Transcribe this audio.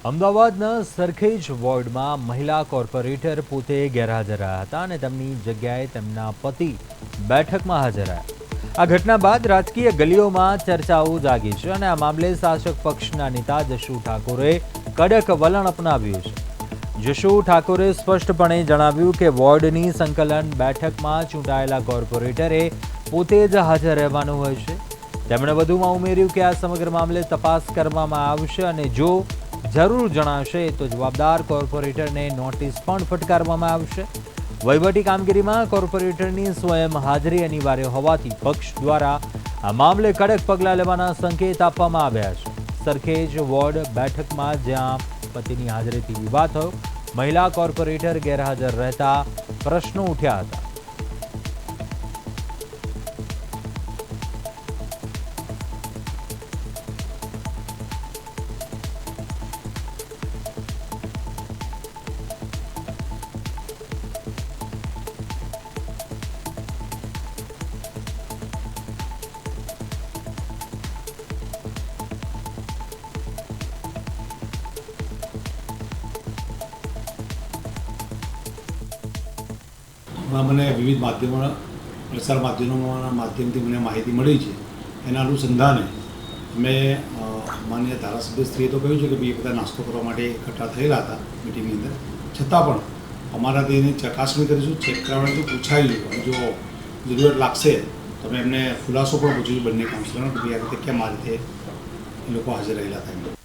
અમદાવાદના સરખેજ વોર્ડમાં મહિલા કોર્પોરેટર પોતે ગેરહાજર રહ્યા હતા અને તેમની જગ્યાએ તેમના પતિ બેઠકમાં હાજર રહ્યા. આ ઘટના બાદ રાજકીય ગલીઓમાં ચર્ચાઓ જાગી છે અને આ મામલે શાસક પક્ષના નેતા જશુ ઠાકોરે કડક વલણ અપનાવ્યું છે. જશુ ઠાકોરે સ્પષ્ટપણે જણાવ્યું કે વોર્ડની સંકલન બેઠકમાં ચૂંટાયેલા કોર્પોરેટરે પોતે જ હાજર રહેવાનું હોય છે. તેમણે વધુમાં ઉમેર્યું કે આ સમગ્ર મામલે તપાસ કરવામાં આવશે અને જો જરૂર જણાશે તો જવાબદાર કોર્પોરેટરને નોટિસ પણ ફટકારવામાં આવશે. વહીવટી કામગીરીમાં કોર્પોરેટરની સ્વયં હાજરી અનિવાર્ય હોવાથી પક્ષ દ્વારા આ મામલે કડક પગલાં લેવાના સંકેત આપવામાં આવ્યા છે. સરખેજ વોર્ડ બેઠકમાં જ્યાં પતિની હાજરીથી વિવાદ થયો, મહિલા કોર્પોરેટર ગેરહાજર રહેતા પ્રશ્નો ઉઠ્યા હતા. મને વિવિધ માધ્યમોના પ્રસાર માધ્યમોના માધ્યમથી મને માહિતી મળી છે. એના અનુસંધાને મેં માન્ય ધારાસભ્યશ્રીએ તો કહ્યું છે કે ભાઈ બધા નાસ્તો કરવા માટે એકઠા થયેલા હતા મિટિંગની અંદર, છતાં પણ અમારાથી એની ચકાસણી કરીશું, ચેક કરવાની તો પૂછાયું. જો જરૂરિયાત લાગશે તો અમે એમને ખુલાસો પણ પૂછીશું બંને કાઉન્સિલરનો કે ભાઈ આ રીતે કેમ આ રીતે એ લોકો હાજર રહેલા હતા.